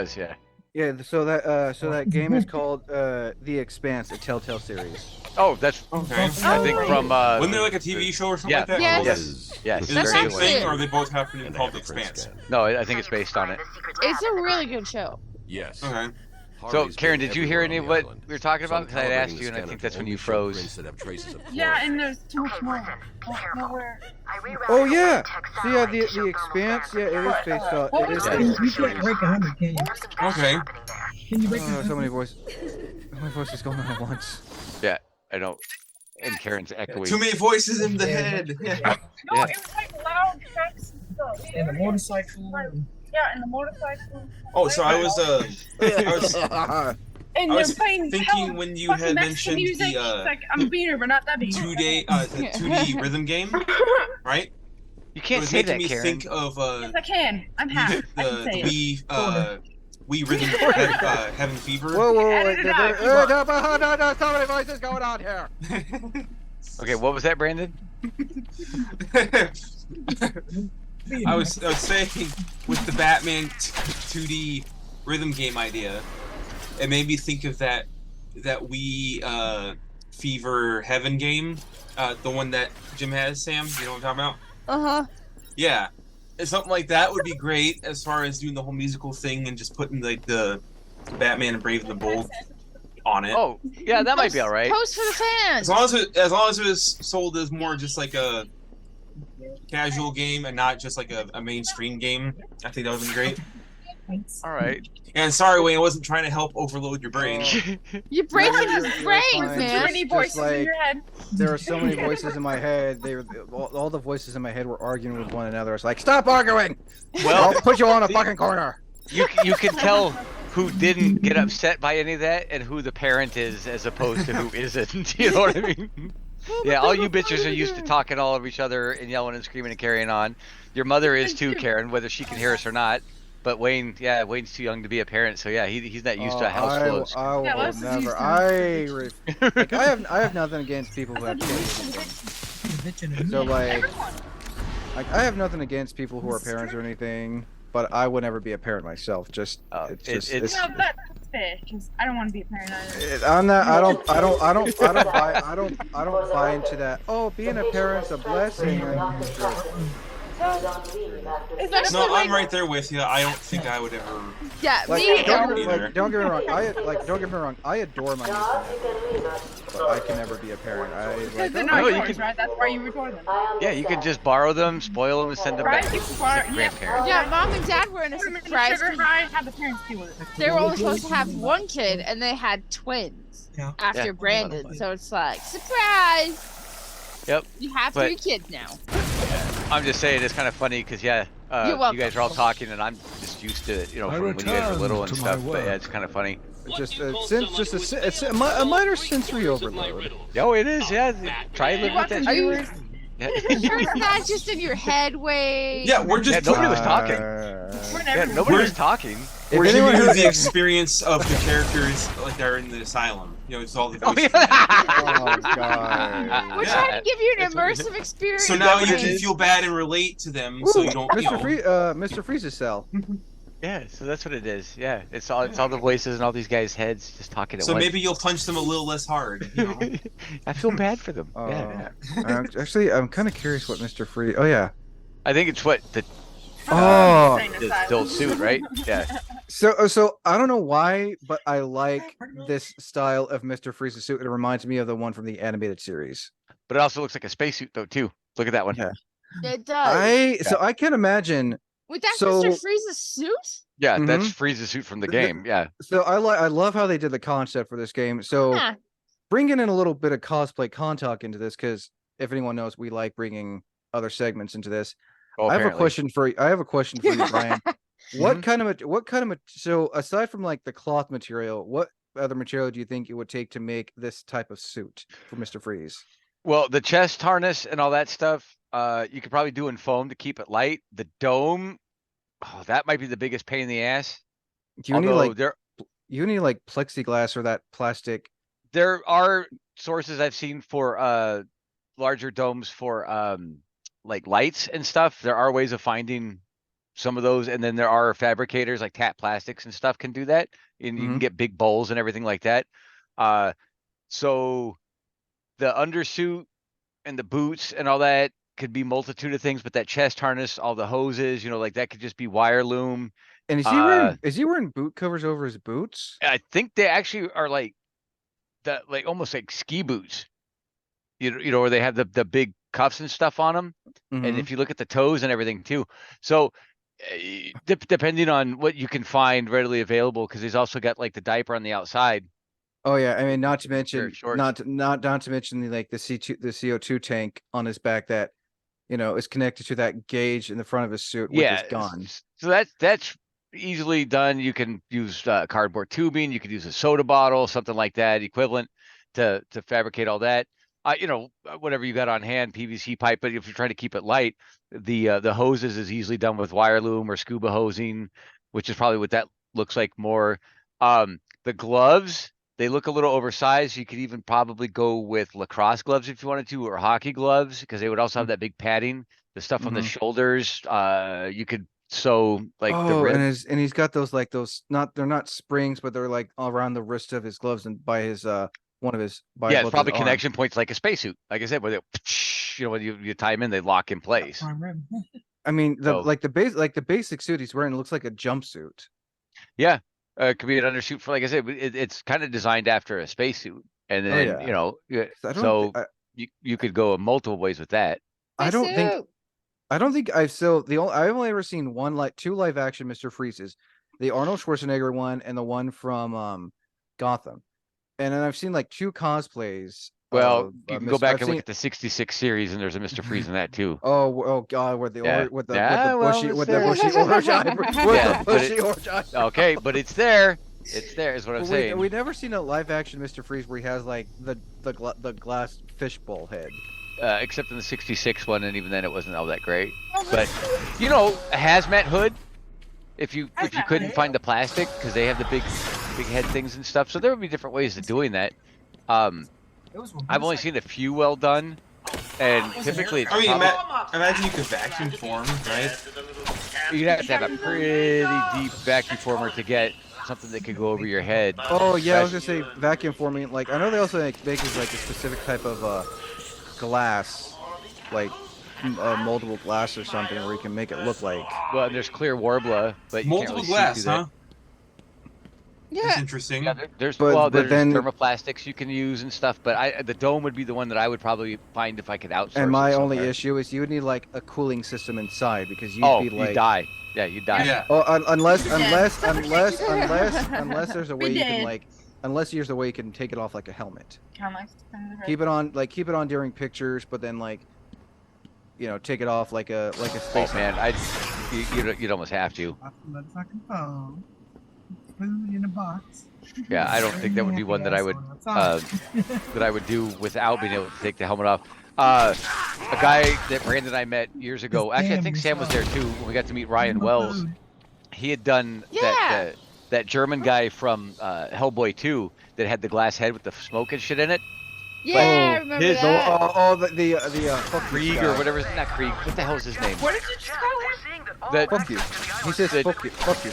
was, yeah. Yeah, so that game is called The Expanse, a Telltale series. Oh, that's Okay. I think from Wasn't there like a TV show or something like that? Yes. yes. Is it the That's same actually thing, it. or they both happen to be called The Expanse? No, I think it's based on it. It's a really good show. Yes. Okay. So, Karen, did you hear any of what we were talking about? Because I had asked you, and I think that's when you froze. Yeah, and there's too much more. Nowhere. Oh yeah, so yeah, the Expanse, yeah, it is based on. It is. You can't break 100, can you? Okay. Can you break So many voices going on at once. Yeah, I don't. And Karen's echoing. Too many voices in the head. No, Yeah. it was like loud tracks and stuff. And the motorcycle. Yeah, and the motorcycle. Oh, so I was And I they're was playing thinking hella when you fucking had Mexican mentioned music. the It's like I'm a beater, but not that beater. 2D rhythm game, right? You It can't was say making that, me Karen. think of Yes, I can. I'm half. I can say it. Wii rhythm Heaven Fever. Whoa, Edit it out. no, so many voices going on here. Okay, what was that, Brandon? I was saying with the Batman 2D rhythm game idea, it made me think of that Wii Fever Heaven game, the one that Jim has. Sam, you know what I'm talking about? Yeah, something like that would be great as far as doing the whole musical thing and just putting like the Batman and Brave and the Bold on it. Oh, yeah, that might be all right. Post for the fans. As long as it was sold as more just like a casual game and not just like a mainstream game, I think that would have been great. All right. And sorry, Wayne, I wasn't trying to help overload your brain. You're breaking You're his fine. brains, Too man. many Just voices like- in your head. There are so many voices in my head. All the voices in my head were arguing with one another. It's like, stop arguing! Well, I'll put you on a fucking corner. you can tell who didn't get upset by any of that and who the parent is as opposed to who isn't. You know what I mean? Yeah, all you bitches are used to talking all of each other and yelling and screaming and carrying on. Your mother is too, Karen, whether she can hear us or not. But Wayne's too young to be a parent, so yeah, he's not used to a house full of. I Yeah, will Les is used never. to Like, I have nothing against people who have kids. So like I have nothing against people who are parents or anything, but I would never be a parent myself. Just it's it's- No, that's fair. Because I don't want to be a parent either. I'm not. I don't buy into that. Oh, being a parent's a blessing. Especially No, I'm like, right there with you. I don't think I would ever. Yeah, Like, me. don't get me wrong. Don't get me wrong. I adore my niece, but I can never be a parent. because they're No, not you yours, could- right? That's why you record them. Yeah, you can just borrow them, spoil them, and send them Right? back You to can borrow- the grandparents. Yeah, mom and dad were in a Put them in the surprise. sugar high, have the parents deal with it. They were only supposed to have one kid, and they had twins Yeah. after Yeah. Brandon. So it's like, surprise! Yep. You have But- 3 kids now. I'm just saying it's kind of funny because You're you welcome. guys are all talking and I'm just used to it, from when you guys were little and stuff. But yeah, it's kind of funny. It's a minor sensory overload. Oh, it is. Yeah, try living with that. Are you Yeah. sure it's not just in your head, Wade? Yeah, we're Yeah, just. nobody was talking. We're Yeah, never nobody was talking. We're If giving anyone you heard- the experience of the characters like they're in the asylum. It's all the Oh, voices. Oh god. We're Yeah, trying to give you an that's what it immersive experience. So now you what it can is. feel bad and relate to them, so you don't. Mr. Freeze's cell. Yeah, so that's what it is. Yeah, it's all the voices and all these guys' heads just talking at So once. maybe you'll punch them a little less hard. I feel bad for them. Yeah. Actually, I'm kind of curious what Mr. Freeze. Oh yeah. I think it's what the Oh. still suit, right? Yeah. So I don't know why, but I like this style of Mr. Freeze's suit. It reminds me of the one from the animated series. But it also looks like a spacesuit though too. Look at that one. Yeah. It does. So I can imagine. Wait, that's so- Mr. Freeze's suit? Yeah, that's Mhm. Frieza's suit from the The- game. Yeah. So I love how they did the concept for this game. So Huh. bringing in a little bit of cosplay contact into this, because if anyone knows, we like bringing other segments into this. Oh, I have a apparently. question for you, Brian. What Mhm. kind of so aside from like the cloth material, what other material do you think it would take to make this type of suit for Mr. Freeze? Well, the chest harness and all that stuff, you could probably do in foam to keep it light. The dome, that might be the biggest pain in the ass. Do you need Although like there plexiglass or that plastic? there are sources I've seen for larger domes for like lights and stuff. There are ways of finding some of those, and then there are fabricators like Tap Plastics and stuff can do that, and you can get big bowls and everything like that. So the undersuit and the boots and all that could be multitude of things, but that chest harness, all the hoses, like that could just be wire loom. And is he wearing boot covers over his boots? I think they actually are like almost like ski boots. Where they have the big cuffs and stuff on them. And if you look at the toes and everything too. So depending on what you can find readily available, because he's also got like the diaper on the outside. Oh yeah, I mean, not to mention not to mention the CO2 tank on his back that is connected to that gauge in the front of his suit with his gun. So that's easily done. You can use cardboard tubing, you could use a soda bottle, something like that, equivalent to fabricate all that. Whatever you got on hand, PVC pipe, but if you're trying to keep it light, the hoses is easily done with wire loom or scuba hosing, which is probably what that looks like more. The gloves, they look a little oversized. You could even probably go with lacrosse gloves if you wanted to, or hockey gloves, because they would also have that big padding. The stuff on the shoulders, you could sew like the ribs. And he's got those they're not springs, but they're like around the wrist of his gloves and by his it's probably connection points like a spacesuit. Like I said, where they, when you tie them in, they lock in place. I mean, the basic suit he's wearing looks like a jumpsuit. Yeah, it could be an undersuit for, like I said, it's kind of designed after a spacesuit, and then you could go multiple ways with that. I don't think I've only ever seen two live action Mr. Freezes, the Arnold Schwarzenegger one and the one from Gotham. And then I've seen like 2 cosplays. Well, you can go back and look at the '66 series, and there's a Mr. Freeze in that too. Oh God, with the bushy orange eyes. Okay, but it's there. It's there, is what I'm saying. We've never seen a live action Mr. Freeze where he has like the glass fishbowl head. Except in the '66 one, and even then it wasn't all that great. But a hazmat hood. If you couldn't find the plastic, because they have the big head things and stuff, so there would be different ways of doing that. I've only seen a few well done, and typically it's imagine you could vacuum form, right? You'd have to have a pretty deep vacuum former to get something that could go over your head. Oh yeah, I was gonna say vacuum forming. Like I know they also make like a specific type of glass, like moldable glass or something, where you can make it look like. Well, and there's clear Warbler, but you can't really glass, see through that. huh? Yeah, that's interesting. Yeah, there's thermoplastics you can use and stuff, but the dome would be the one that I would probably find if I could outsource. And my only issue is you would need like a cooling system inside, because you'd be like, you'd die. Yeah, you'd die. Yeah. Oh, unless there's a way you can unless there's a way you can take it off like a helmet. Keep it on during pictures, but then take it off like a space. Oh man, you'd almost have to. Motherfucking phone. Food in a box. Yeah, I don't think that would be one that I would do without being able to take the helmet off. A guy that Brandon and I met years ago. Actually, I think Sam was there too when we got to meet Ryan Wells. He had done that German guy from Hellboy 2 that had the glass head with the smoke and shit in it. Yeah, I remember that. The Krieg or whatever. Not Krieg. What the hell is his name? What did you just call him? Fuck you. He says fuck you.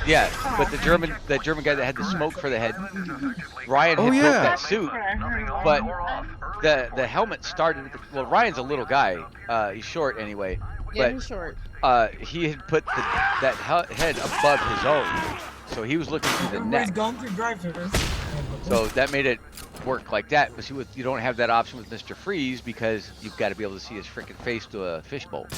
Yeah, but the German guy that had the smoke for the head, Ryan had built that suit, but the helmet started. Well, Ryan's a little guy. He's short anyway. Yeah, but, he's short. He had put that head above his own, so he was looking through the neck. So that made it work like that. But see, you don't have that option with Mr. Freeze, because you've got to be able to see his freaking face to a fishbowl.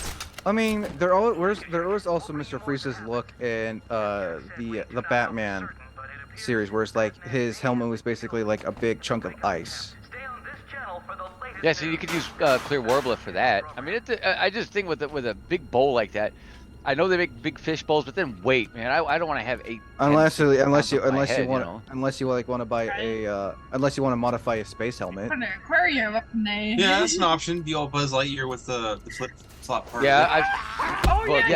I mean, there was also Mr. Freeze's look in the Batman series, where it's like his helmet was basically like a big chunk of ice. Yeah, so you could use clear Warbler for that. I mean, I just think with a big bowl like that, I know they make big fish bowls, but then wait, man, I don't want to have 8. Unless you want to buy unless you want to modify a space helmet. Put an aquarium up in there. Yeah, that's an option. Be all Buzz Lightyear with the flip-flop part. Yeah,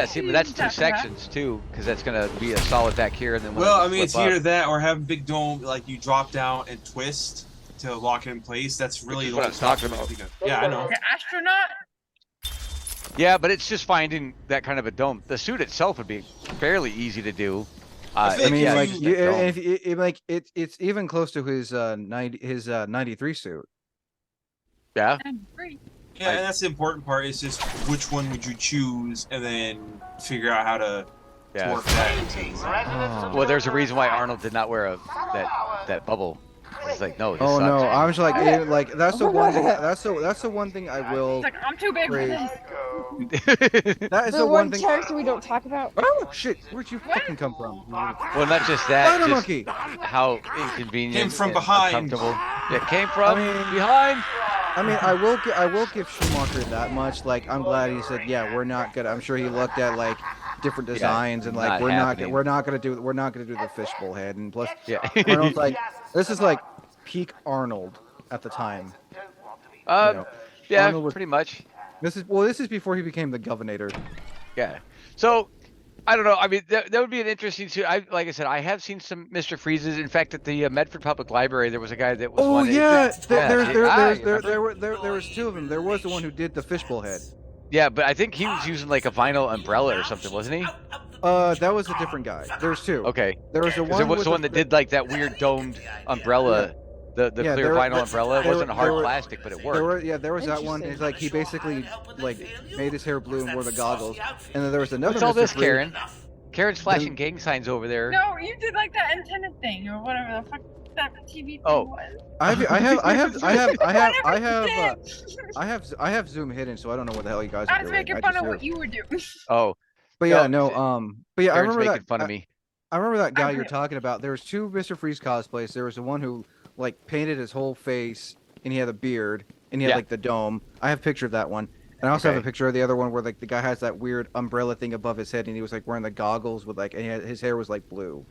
See, but that's 2 sections too, because that's gonna be a solid back here, and then. Well, I mean, it's either that or have a big dome, like you drop down and twist to lock it in place. That's really what I was talking about. Yeah, I know. The astronaut? Yeah, but it's just finding that kind of a dome. The suit itself would be fairly easy to do. I feel I mean, Yeah, like, use you, that dome. if like it's even close to his 93 suit. Yeah. I'm free. Yeah, and that's the important part. Is just which one would you choose, and then figure out how to work that into the design. Oh. Well, there's a reason why Arnold did not wear that bubble. It's like, no. This Oh sucks. no, I'm just like that's the one thing. That's the one thing I will. It's like, I'm too big for Great. this. That is The the one one thing. character we don't talk about. Oh shit! Where'd you fucking come from? Well, not just that. Spider Just monkey. how inconvenient. Came from and behind. uncomfortable. It came from I mean- behind. I mean, I will give Schumacher that much. Like, I'm glad he said, yeah, we're not gonna. I'm sure he looked at like different designs and like not we're happening. not gonna do the fishbowl head. And plus, Yeah. Arnold's like, this is like peak Arnold at the time. know, Yeah, Arnold was- pretty much. This is before he became the governor. Yeah. So, I don't know. I mean, that would be an interesting. Like I said, I have seen some Mr. Freezes. In fact, at the Medford Public Library, there was a guy that was. Oh one that- yeah, Yeah, there was two of them. There was the one who did the fishbowl head. Yeah, but I think he was using like a vinyl umbrella or something, wasn't he? That was a different guy. There's two. Okay. There was the 'Cause one. there was with the one that did like that weird domed umbrella, the Yeah, clear there- vinyl umbrella. It there- wasn't hard there were- plastic, but it There worked. there was that one. Interesting. It's like he basically like made his hair blue and wore the goggles. And then there was another. What's all Mr. this, Freeze- Karen? Karen's flashing gang signs over there. No, you did like that antenna thing or whatever the fuck that TV thing Oh. was. I have Zoom hidden, so I don't know what the hell you guys are I was doing. making I fun just of hear- what you were doing. Oh, But yeah, No, but yeah, I Karen's remember making that. fun of me. I remember that guy I'm you're good. talking about. There was two Mr. Freeze cosplays. There was the one who like painted his whole face and he had a beard and he had Yeah. like the dome. I have a picture of that one. And I also have a Okay. picture of the other one where like the guy has that weird umbrella thing above his head and he was like wearing the goggles with like and his hair was like blue.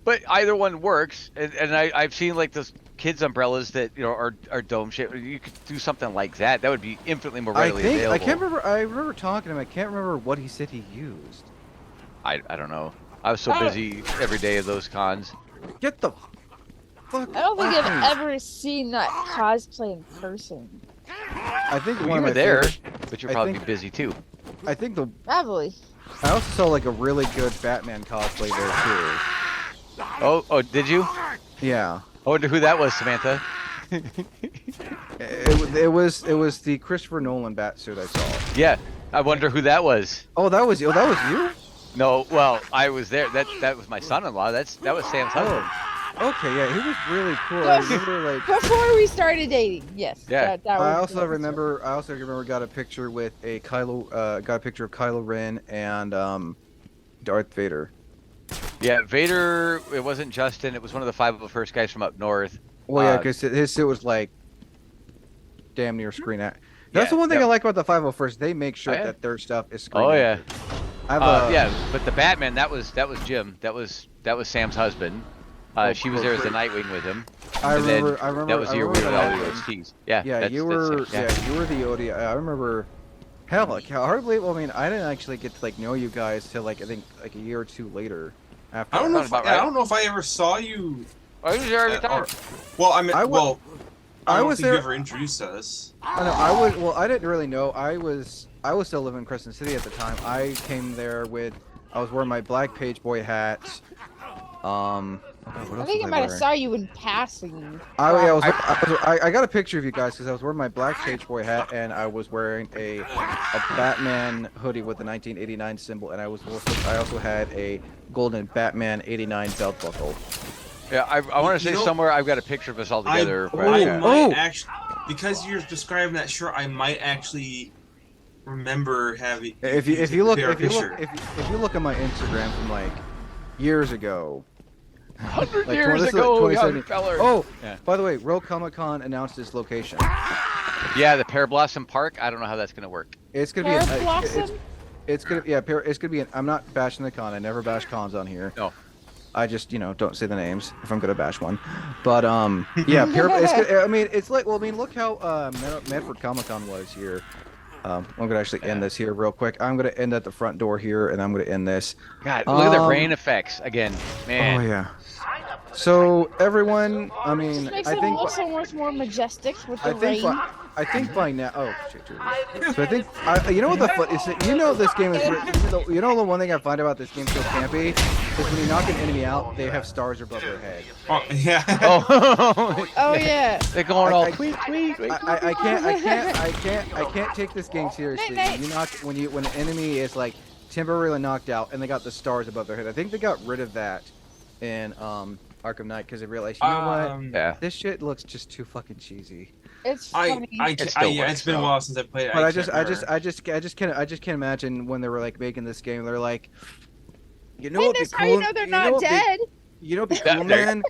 But either one works, and I've seen like those kids umbrellas that are dome shaped. You could do something like that. That would be infinitely more readily available. I can't remember. I remember talking to him. I can't remember what he said he used. I don't know. I was so busy every day of those cons. Get the fuck. I don't think off me. I've ever seen that cosplay in person. I think You one of were my there, favorite- but you're I probably think- busy too. I think the Probably. I also saw like a really good Batman cosplay there Oh, did you? too. Yeah. I wonder who that was, Samantha. It was the Christopher Nolan bat suit I saw. Yeah, I wonder who that was. Oh, that was you. No, well, I was there. That was my son-in-law. That was Sam's husband. Okay, yeah, he was really cool. I Yes. remember like. Before we started dating, yes. Yeah. That was I also the- remember got a picture with a got a picture of Kylo Ren and Darth Vader. Yeah, Vader. It wasn't Justin. It was one of the 501st guys from up north. Well, yeah, Uh, because his suit was like damn near screen at. That's Yeah, the one thing yep. I like about the 501st. They make sure Oh, yeah. that their stuff is screen. Oh yeah. I have Yeah, but the Batman. That was Jim. That was Sam's husband. She was there as the Nightwing with him. I and then remember. I remember. That was I the year we remember were all that the one. OSTs. Yeah. Yeah, that's- you that's were. it, Yeah, you were the OD. I remember. Hell, like hard to believe. Well, I mean, I didn't actually get to like know you guys till like I think like a year or two later. After I don't know. Sounds If, about I right. don't know if I ever saw you. I was there every at time. Well, I mean, I wa- I don't was think there- you ever introduced us. I know. I was. Well, I didn't really know. I was still living in Crescent City at the time. I came there with. I was wearing my black page boy hat. What I else think I was might have wearing? saw you in passing. I got a picture of you guys because I was wearing my black page boy hat and I was wearing a Batman hoodie with the 1989 symbol and I also had a golden Batman 89 belt buckle. Yeah, I want to say You know- somewhere I've got a picture of us all together. I but yeah. might actually, because you're describing that shirt, I might actually remember having. If you look compare a if you picture. look if you look at my Instagram from like years ago. 100 Like, years this is like ago, young 2017. feller. Oh, Yeah. by the way, World Comic Con announced its location. Yeah, the Pear Blossom Park. I don't know how that's gonna work. It's gonna be Pear Blossom? it's gonna it's gonna be I'm not bashing the con. I never bash cons on here. No. I just don't say the names if I'm gonna bash one. But yeah, I mean it's like look how Medford Comic Con was here. I'm gonna actually end this here real quick. I'm gonna end at the front door here, and I'm gonna end this. God, look at the rain effects again, man. Oh yeah. So everyone, I mean, Just makes I it think look so much more majestic with the I think rain. I think by now. Oh shit! Dude. So I think you know what the fun is. This game is. You know the one thing I find about this game so campy is when you knock an enemy out, they have stars above their head. Oh yeah. Oh. Oh yeah. They're going all I- tweet. I can't take this game seriously. You knock when an enemy is like temporarily knocked out and they got the stars above their head. I think they got rid of that in Arkham Knight because they realized, you know what? Yeah. This shit looks just too fucking cheesy. It's funny. Yeah, it's been a while since I played it. But I just can't imagine when they were like making this game. They're like, you know Hey, what'd be that's how you cool? know they're You know not what'd be- dead. You know what'd be Yeah, cool, there- man?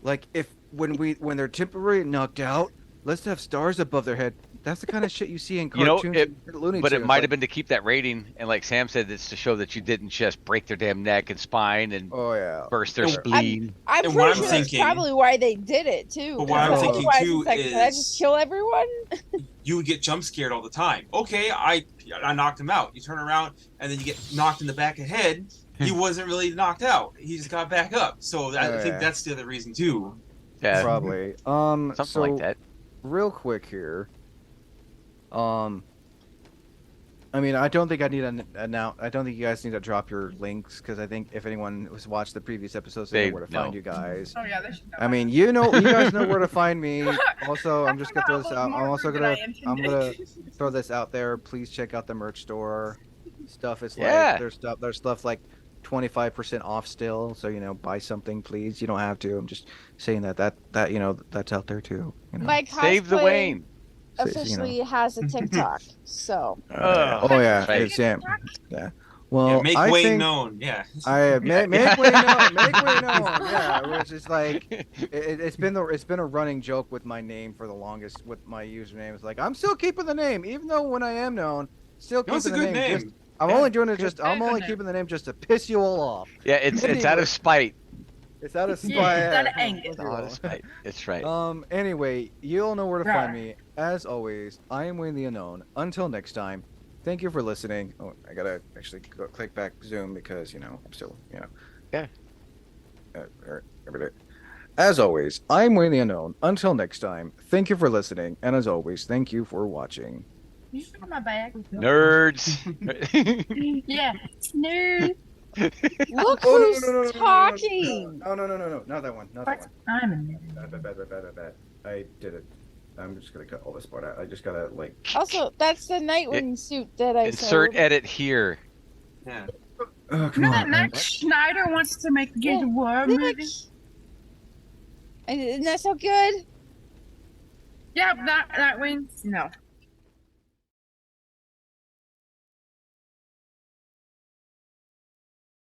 Like when they're temporarily knocked out, let's have stars above their head. That's the kind of shit you see in You know, cartoons. and Looney But it Tunes. might Like, have been to keep that rating, and like Sam said, it's to show that you didn't just break their damn neck and spine and oh yeah. burst their And- spleen. I'm And pretty what I'm sure that's thinking- probably why they did it too. But what I'm Because thinking, otherwise too, it's like, can I is- just kill everyone? You would get jump scared all the time. Okay, I knocked him out. You turn around and then you get knocked in the back of the head. He wasn't really knocked out. He just got back up. So I think yeah. that's the other reason too. Yeah, Probably. something So like that. real quick here. I mean, I don't think I need I don't think you guys need to drop your links because I think if anyone was watched the previous episodes, they know where to find know. you guys. Oh yeah, they should know. I mean, you guys know where to find me. Also, I'm just gonna throw this out. I'm also gonna throw this out there. Please check out the merch store. Stuff is like Yeah. there's stuff like 25% off still. So buy something, please. You don't have to. I'm just saying that that's out there too. My Save the cosplay Wayne. officially has a TikTok, so Oh yeah, Right. it's yeah. Well, Yeah, make I Wayne think known. Yeah. I make way known, make way known. Yeah, which is like it's been a running joke with my name for the longest. With my username, it's like I'm still keeping the name, even though when I am known, still That's a keeping the good name. name. I'm Yeah, only doing it good. just. I'm Very only good keeping the name just to piss you all off. Yeah, it's out of spite. It's out of spite. Yeah, it's out of anger. It's out of spite. It's right. Anyway, you'll know where to Rawr. find me. As always, I am Wayne the Unknown. Until next time, thank you for listening. Oh, I gotta actually click back Zoom because I'm still Yeah. Every day. As always, I'm Wayne the Unknown. Until next time, thank you for listening, and as always, thank you for watching. You should my bag. Nerds. Yeah, nerd. look Oh, no, who's no, no, no, no, no, no, talking. No, not that one. Not that one. I'm a nerd. Bad. I did it. I'm just gonna cut all this part out. I just gotta Also, that's the Nightwing suit that I Insert sewed. edit here. Yeah. Oh, You come know on, that man. Max Schneider wants to make Gears Yeah, of War Look. movie? Isn't that so good? Yeah, that wins. No.